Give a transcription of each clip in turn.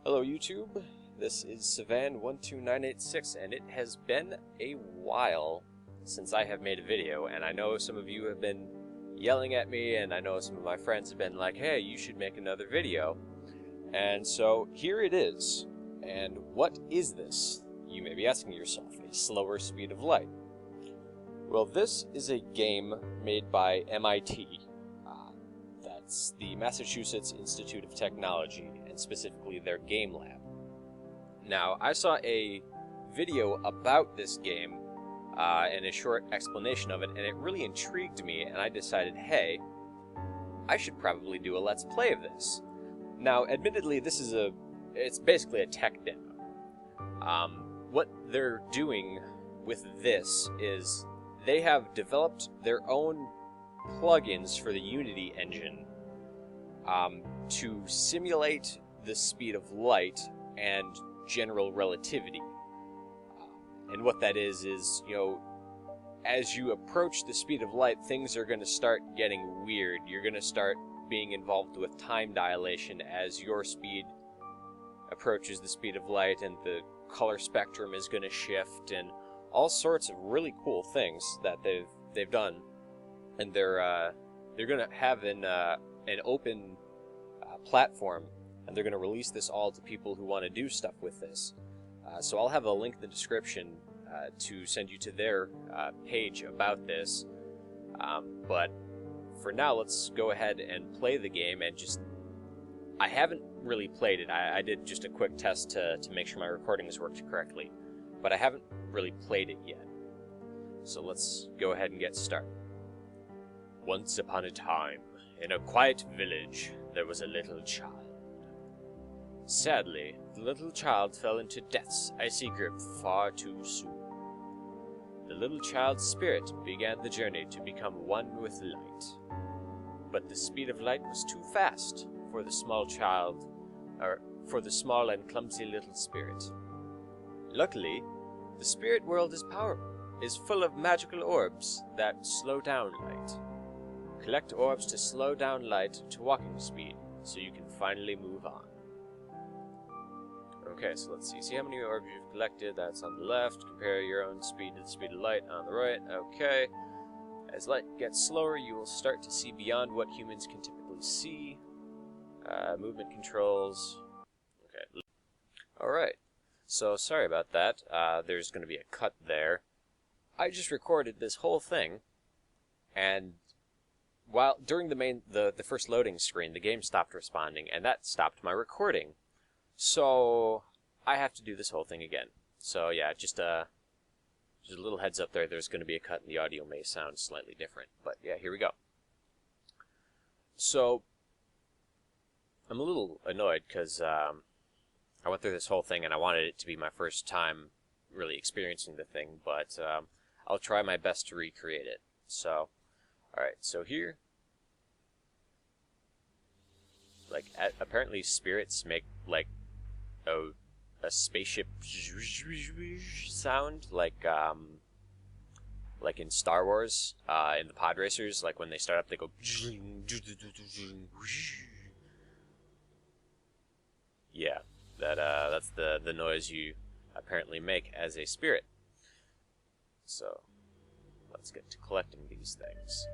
Hello YouTube, this is Savan12986 and it has been a while since I have made a video, and I know some of you have been yelling at me, and I know some of my friends have been like, hey, you should make another video. And so here it is. And what is this? You may be asking yourself. A slower speed of light. Well, this is a game made by MIT. That's the Massachusetts Institute of Technology, and specifically their game lab. Now, I saw a video about this game and a short explanation of it, and it really intrigued me, and I decided, hey, I should probably do a Let's Play of this. Now, admittedly, it's basically a tech demo. What they're doing with this is they have developed their own plugins for the Unity engine to simulate the speed of light and general relativity. And what that is, you know, as you approach the speed of light, things are going to start getting weird. You're going to start being involved with time dilation as your speed approaches the speed of light, and the color spectrum is going to shift, and all sorts of really cool things that they've done. And they're going to have an open platform, and they're going to release this all to people who want to do stuff with this. So I'll have a link in the description to send you to their page about this. But for now, let's go ahead and play the game. And I haven't really played it. I did just a quick test to make sure my recordings worked correctly, but I haven't really played it yet. So let's go ahead and get started. Once upon a time, in a quiet village, there was a little child. Sadly, the little child fell into death's icy grip far too soon. The little child's spirit began the journey to become one with light. But the speed of light was too fast for the small and clumsy little spirit. Luckily, the spirit world is full of magical orbs that slow down light. Collect orbs to slow down light to walking speed, so you can finally move on. Okay, so let's see. See how many orbs you've collected. That's on the left. Compare your own speed to the speed of light on the right. Okay. As light gets slower, you will start to see beyond what humans can typically see. Movement controls. Okay. Alright. So, sorry about that. There's going to be a cut there. I just recorded this whole thing, and during the first loading screen, the game stopped responding, and that stopped my recording. So I have to do this whole thing again. So yeah, just a little heads up there. There's going to be a cut, and the audio may sound slightly different. But yeah, here we go. So I'm a little annoyed because I went through this whole thing, and I wanted it to be my first time really experiencing the thing. But I'll try my best to recreate it. So. Alright, so here, like, apparently spirits make, like, a spaceship sound, like in Star Wars, in the pod racers, like, when they start up, they go, yeah, that's the noise you apparently make as a spirit. So let's get to collecting these things.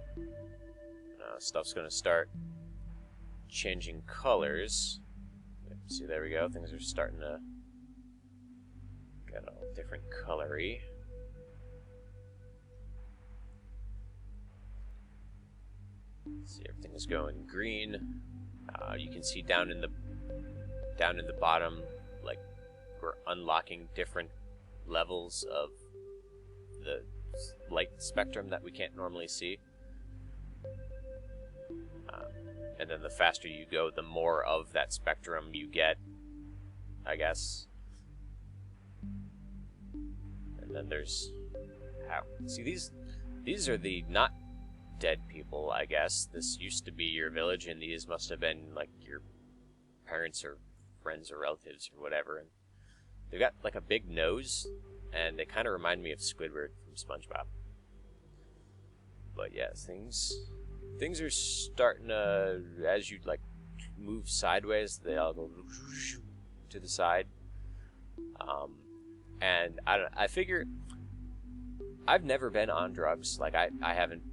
Stuff's going to start changing colors. See, there we go. Things are starting to get all different colory. See, everything is going green. You can see down in the bottom, like, we're unlocking different levels of the light spectrum that we can't normally see. And then the faster you go, the more of that spectrum you get, I guess. And then there's see, these are the not dead people, I guess. This used to be your village, and these must have been like your parents or friends or relatives or whatever. And they've got like a big nose, and they kind of remind me of Squidward from SpongeBob. But yeah, things are starting to, as you like move sideways, they all go to the side. And I figure I've never been on drugs. Like I haven't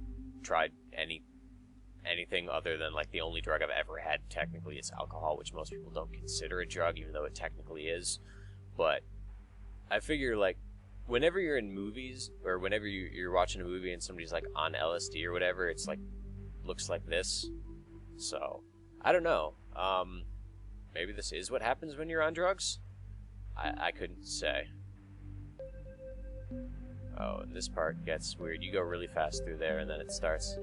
tried anything other than like the only drug I've ever had technically is alcohol, which most people don't consider a drug, even though it technically is. But I figure like whenever you're in movies or whenever you're watching a movie and somebody's like on LSD or whatever, it's like looks like this. So I don't know. Maybe this is what happens when you're on drugs. I couldn't say. Oh, and this part gets weird. You go really fast through there, and then it starts.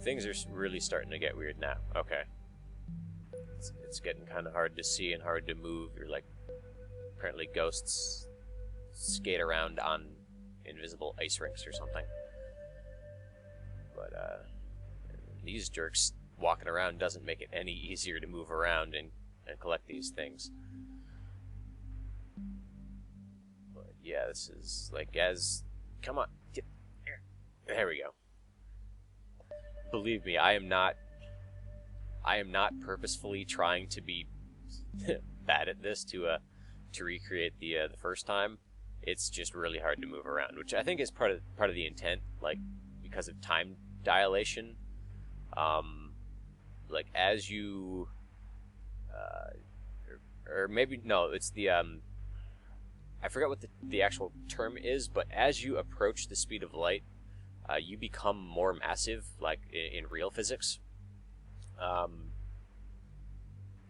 Things are really starting to get weird now. Okay. It's getting kind of hard to see and hard to move. You're like, apparently ghosts skate around on invisible ice rinks or something. But, these jerks walking around doesn't make it any easier to move around and collect these things. But yeah, this is like come on, get here. There we go. Believe me, I am not purposefully trying to be bad at this to recreate the first time. It's just really hard to move around, which I think is part of the intent, like because of time dilation. Like as you, or maybe no, it's the I forget what the actual term is, but as you approach the speed of light, you become more massive, like in real physics.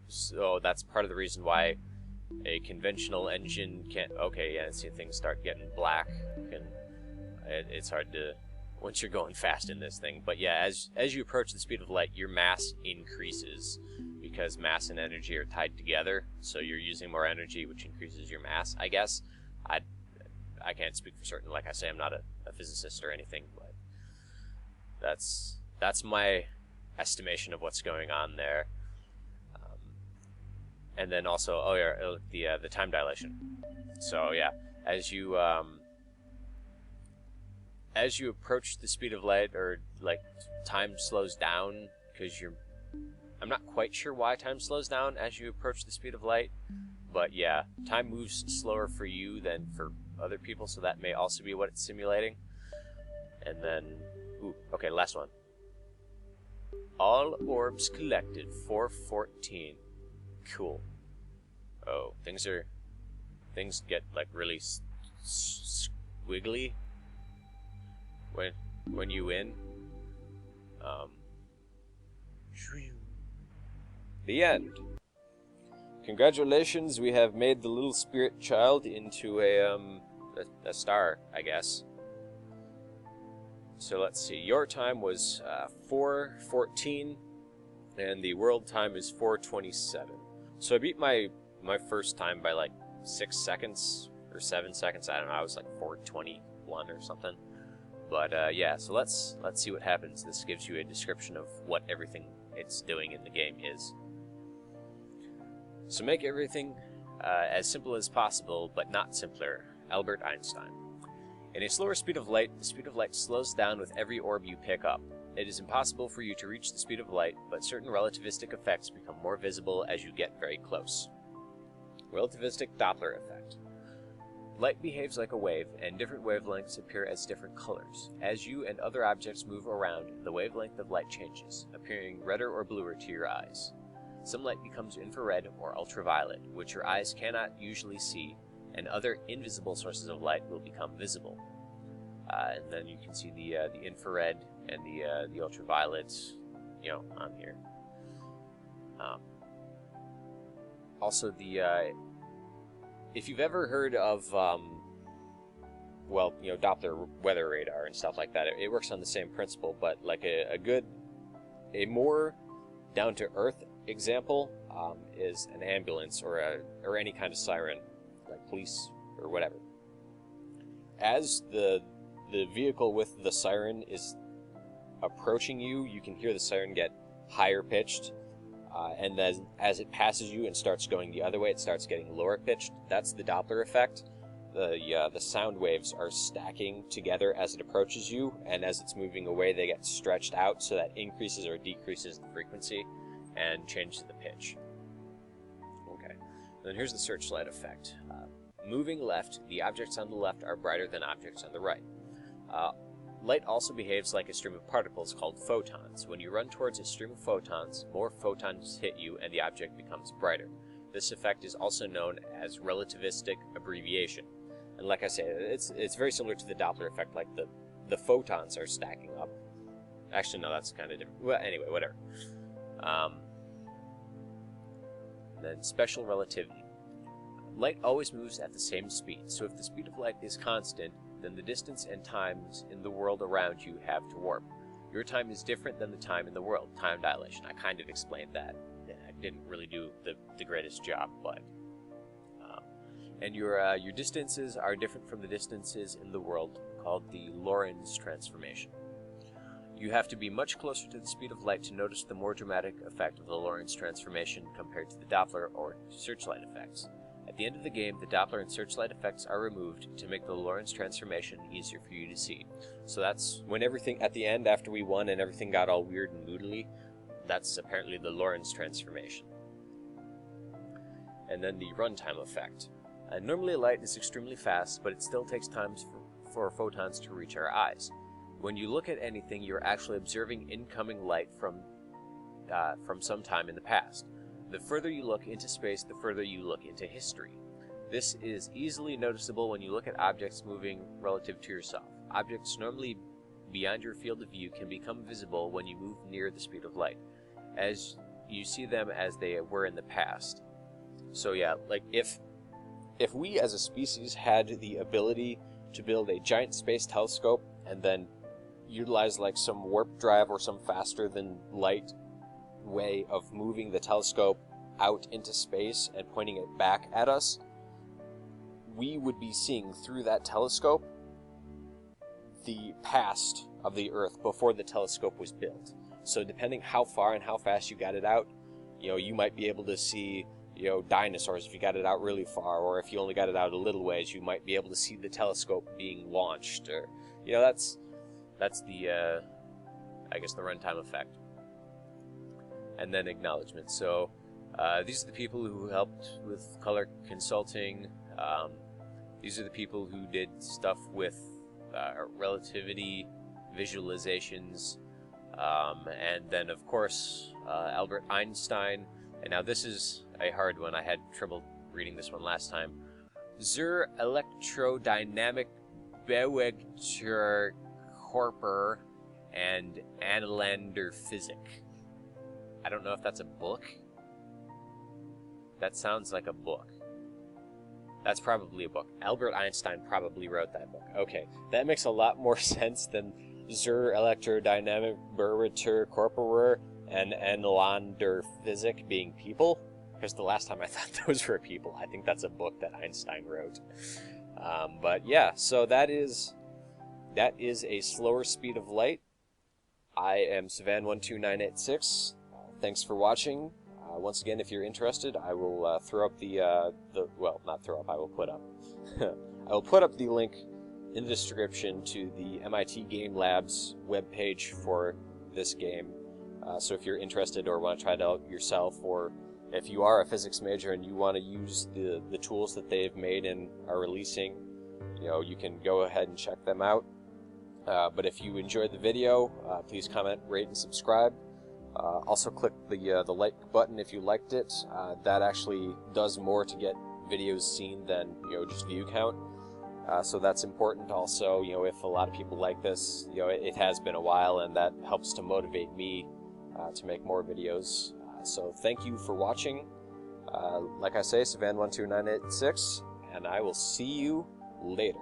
So that's part of the reason why a conventional engine can't. Okay, yeah, see things start getting black, and it's hard to once you're going fast in this thing. But yeah, as you approach the speed of light, your mass increases because mass and energy are tied together. So you're using more energy, which increases your mass. I guess I can't speak for certain. Like I say, I'm not a physicist or anything, but that's my estimation of what's going on there. And then also, oh yeah, the time dilation. So yeah, as you approach the speed of light, or like time slows down because I'm not quite sure why time slows down as you approach the speed of light, but yeah, time moves slower for you than for other people, so that may also be what it's simulating. And then, ooh, okay, last one. All orbs collected, 414. Cool. Oh, things get like really squiggly when you win. The end. Congratulations, we have made the little spirit child into a star, I guess. So let's see. Your time was 4:14, and the world time is 4:27. So I beat my first time by like 6 seconds or 7 seconds. I don't know. I was like 4:21 or something. But yeah. So let's see what happens. This gives you a description of what everything it's doing in the game is. So make everything as simple as possible, but not simpler. Albert Einstein. In a slower speed of light, the speed of light slows down with every orb you pick up. It is impossible for you to reach the speed of light, but certain relativistic effects become more visible as you get very close. Relativistic Doppler effect. Light behaves like a wave, and different wavelengths appear as different colors. As you and other objects move around, the wavelength of light changes, appearing redder or bluer to your eyes. Some light becomes infrared or ultraviolet, which your eyes cannot usually see, and other invisible sources of light will become visible. And then you can see the infrared and the ultraviolet, on here. Also, if you've ever heard of, Doppler weather radar and stuff like that, it works on the same principle, but like a more down-to-earth example is an ambulance or any kind of siren, like police or whatever. As the vehicle with the siren is approaching you, you can hear the siren get higher pitched, and then as it passes you and starts going the other way, it starts getting lower pitched. That's the Doppler effect. The sound waves are stacking together as it approaches you, and as it's moving away, they get stretched out, so that increases or decreases the frequency and changes the pitch. Okay. Then here's the searchlight effect. Moving left, the objects on the left are brighter than objects on the right. Light also behaves like a stream of particles called photons. When you run towards a stream of photons, more photons hit you and the object becomes brighter. This effect is also known as relativistic abbreviation. And like I say, it's very similar to the Doppler effect, like the photons are stacking up. Actually, no, that's kind of different. Well, anyway, whatever. Then special relativity. Light always moves at the same speed, so if the speed of light is constant, then the distance and times in the world around you have to warp. Your time is different than the time in the world, time dilation. I kind of explained that. I didn't really do the greatest job, but... and your distances are different from the distances in the world, called the Lorentz transformation. You have to be much closer to the speed of light to notice the more dramatic effect of the Lorentz transformation compared to the Doppler or searchlight effects. At the end of the game, the Doppler and searchlight effects are removed to make the Lorentz transformation easier for you to see. So that's when everything, at the end, after we won and everything got all weird and moodily, that's apparently the Lorentz transformation. And then the runtime effect. Normally light is extremely fast, but it still takes time for photons to reach our eyes. When you look at anything, you're actually observing incoming light from some time in the past. The further you look into space, the further you look into history. This is easily noticeable when you look at objects moving relative to yourself. Objects normally beyond your field of view can become visible when you move near the speed of light, as you see them as they were in the past. So yeah, like if we as a species had the ability to build a giant space telescope and then utilize like some warp drive or some faster than light way of moving the telescope out into space and pointing it back at us, we would be seeing through that telescope the past of the Earth before the telescope was built. So depending how far and how fast you got it out, you might be able to see dinosaurs if you got it out really far, or if you only got it out a little ways, you might be able to see the telescope being launched, or that's the I guess the runtime effect. And then acknowledgement. So these are the people who helped with color consulting. These are the people who did stuff with relativity, visualizations, and then of course Albert Einstein. And now this is a hard one. I had trouble reading this one last time. Zur Elektrodynamik Bewegter Körper and Anlander Physik. I don't know if that's a book. That sounds like a book. That's probably a book. Albert Einstein probably wrote that book. Okay, that makes a lot more sense than Zur Elektrodynamik Bewegter Körper and Anlander Physik being people, because the last time I thought those were people. I think that's a book that Einstein wrote. But yeah, so that is a slower speed of light. I am Savan12986. Thanks for watching. Once again, if you're interested, I will throw up well, not throw up, I will put up. I will put up the link in the description to the MIT Game Labs webpage for this game. So if you're interested or want to try it out yourself, or if you are a physics major and you want to use the tools that they've made and are releasing, you can go ahead and check them out. But if you enjoyed the video, please comment, rate, and subscribe. Also click the like button if you liked it. That actually does more to get videos seen than just view count. So that's important. Also, if a lot of people like this, it has been a while, and that helps to motivate me to make more videos. So thank you for watching. Like I say, Savan12986, and I will see you later.